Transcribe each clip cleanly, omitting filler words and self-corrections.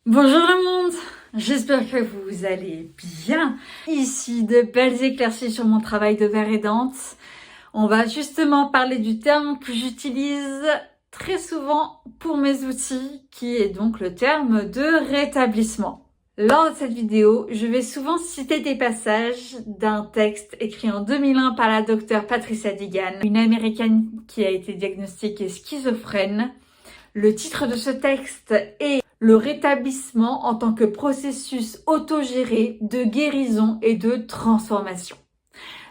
Bonjour le monde, j'espère que vous allez bien. Ici de belles éclaircies sur mon travail de verre et dente. On va justement parler du terme que j'utilise très souvent pour mes outils, qui est donc le terme de rétablissement. Lors de cette vidéo, je vais souvent citer des passages d'un texte écrit en 2001 par la docteure Patricia Deegan, une américaine qui a été diagnostiquée schizophrène. Le titre de ce texte est « Le rétablissement en tant que processus autogéré de guérison et de transformation ».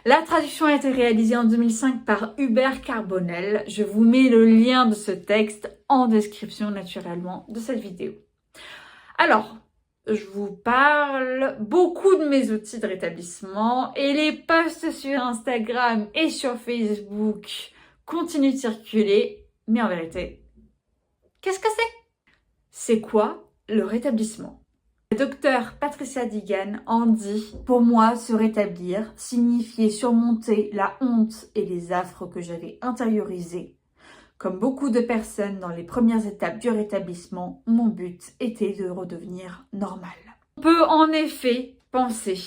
La traduction a été réalisée en 2005 par Hubert Carbonel. Je vous mets le lien de ce texte en description naturellement de cette vidéo. Alors, je vous parle beaucoup de mes outils de rétablissement et les posts sur Instagram et sur Facebook continuent de circuler, mais en vérité, qu'est-ce que c'est? C'est quoi le rétablissement? La docteure Patricia Deegan en dit « Pour moi, se rétablir signifiait surmonter la honte et les affres que j'avais intériorisés. Comme beaucoup de personnes dans les premières étapes du rétablissement, mon but était de redevenir normal. » On peut en effet penser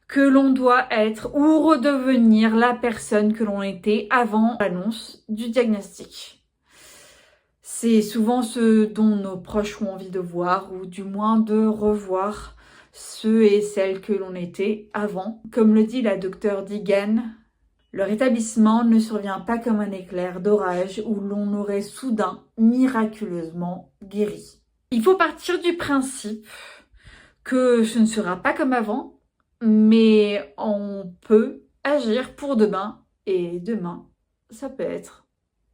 que l'on doit être ou redevenir la personne que l'on était avant l'annonce du diagnostic. C'est souvent ce dont nos proches ont envie de voir, ou du moins de revoir ceux et celles que l'on était avant. Comme le dit la docteure Deegan, le rétablissement ne survient pas comme un éclair d'orage où l'on aurait soudain miraculeusement guéri. Il faut partir du principe que ce ne sera pas comme avant, mais on peut agir pour demain, et demain, ça peut être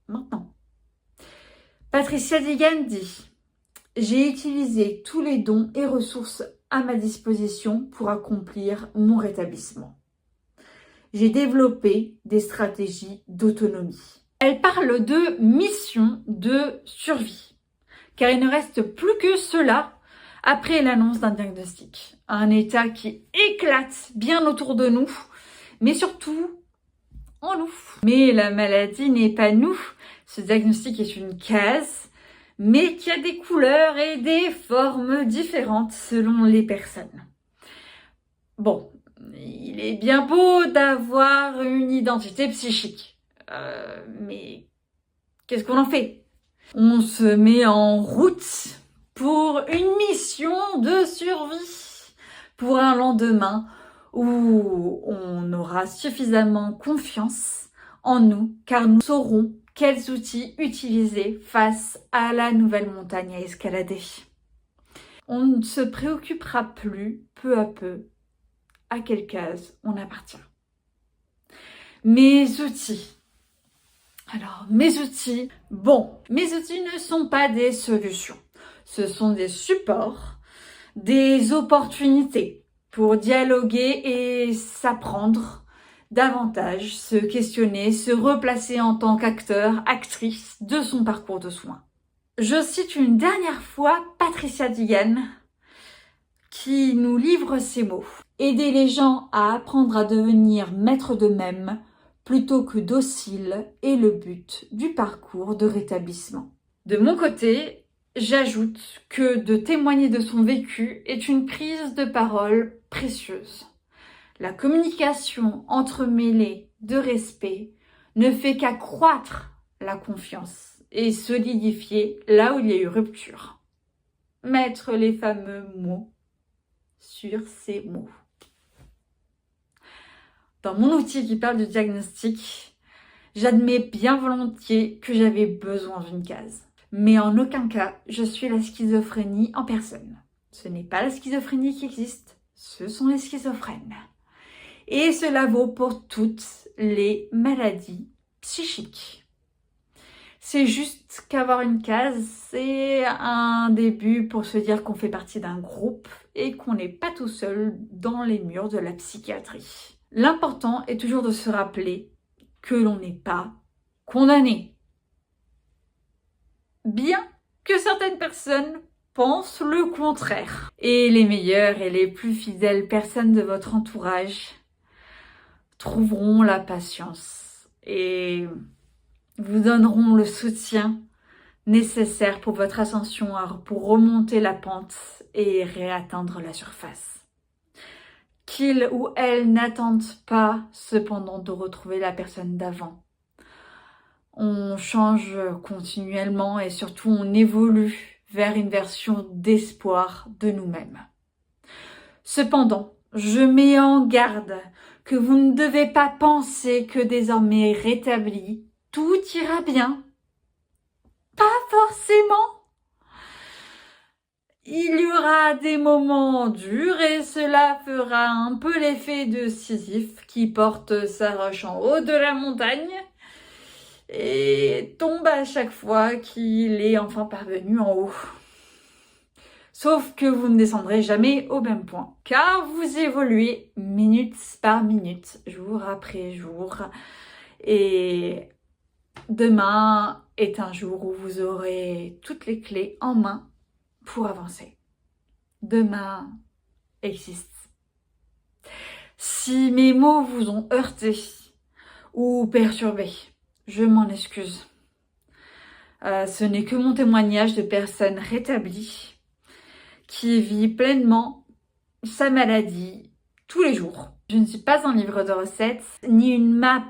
maintenant. Patricia Deegan dit « J'ai utilisé tous les dons et ressources à ma disposition pour accomplir mon rétablissement. J'ai développé des stratégies d'autonomie. » Elle parle de mission de survie, car il ne reste plus que cela après l'annonce d'un diagnostic. Un état qui éclate bien autour de nous, mais surtout en nous. Mais la maladie n'est pas nous. Ce diagnostic est une case, mais qui a des couleurs et des formes différentes selon les personnes. Bon, il est bien beau d'avoir une identité psychique, mais qu'est-ce qu'on en fait? On se met en route pour une mission de survie, pour un lendemain où on aura suffisamment confiance en nous, car nous saurons quels outils utiliser face à la nouvelle montagne à escalader. On ne se préoccupera plus, peu à peu, à quelle case on appartient. Mes outils. Alors, mes outils ne sont pas des solutions. Ce sont des supports, des opportunités pour dialoguer et s'apprendre davantage, se questionner, se replacer en tant qu'acteur, actrice de son parcours de soins. Je cite une dernière fois Patricia Deegan qui nous livre ces mots. « Aider les gens à apprendre à devenir maîtres d'eux-mêmes plutôt que dociles est le but du parcours de rétablissement. » De mon côté, j'ajoute que de témoigner de son vécu est une prise de parole précieuse. La communication entremêlée de respect ne fait qu'accroître la confiance et solidifier là où il y a eu rupture. Mettre les fameux mots sur ces mots. Dans mon outil qui parle du diagnostic, j'admets bien volontiers que j'avais besoin d'une case. Mais en aucun cas, je suis la schizophrénie en personne. Ce n'est pas la schizophrénie qui existe, ce sont les schizophrènes. Et cela vaut pour toutes les maladies psychiques. C'est juste qu'avoir une case, c'est un début pour se dire qu'on fait partie d'un groupe et qu'on n'est pas tout seul dans les murs de la psychiatrie. L'important est toujours de se rappeler que l'on n'est pas condamné. Bien que certaines personnes pensent le contraire. Et les meilleures et les plus fidèles personnes de votre entourage trouveront la patience et vous donneront le soutien nécessaires pour votre ascension, pour remonter la pente et réatteindre la surface. Qu'ils ou elles n'attendent pas cependant de retrouver la personne d'avant. On change continuellement et surtout on évolue vers une version d'espoir de nous-mêmes. Cependant, je mets en garde que vous ne devez pas penser que désormais rétabli, tout ira bien. Pas forcément. Il y aura des moments durs et cela fera un peu l'effet de Sisyphe qui porte sa roche en haut de la montagne et tombe à chaque fois qu'il est enfin parvenu en haut. Sauf que vous ne descendrez jamais au même point, car vous évoluez minute par minute, jour après jour. Et demain est un jour où vous aurez toutes les clés en main pour avancer. Demain existe. Si mes mots vous ont heurté ou perturbé, je m'en excuse. Ce n'est que mon témoignage de personne rétablie qui vit pleinement sa maladie tous les jours. Je ne suis pas un livre de recettes, ni une map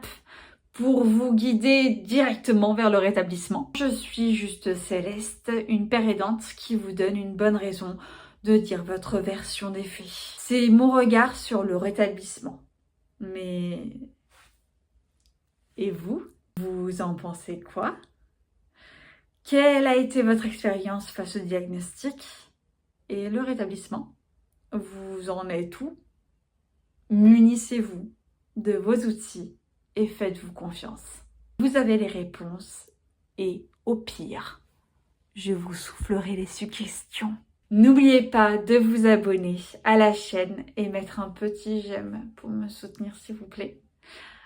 pour vous guider directement vers le rétablissement. Je suis juste Céleste, une père aidante qui vous donne une bonne raison de dire votre version des faits. C'est mon regard sur le rétablissement. Mais... et vous? Vous en pensez quoi? Quelle a été votre expérience face au diagnostic et le rétablissement? Vous en êtes où? Munissez-vous de vos outils et faites-vous confiance. Vous avez les réponses et au pire, je vous soufflerai les suggestions. N'oubliez pas de vous abonner à la chaîne et mettre un petit j'aime pour me soutenir s'il vous plaît.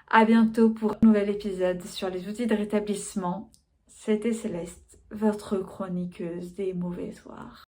À bientôt pour un nouvel épisode sur les outils de rétablissement. C'était Céleste, votre chroniqueuse des mauvais soirs.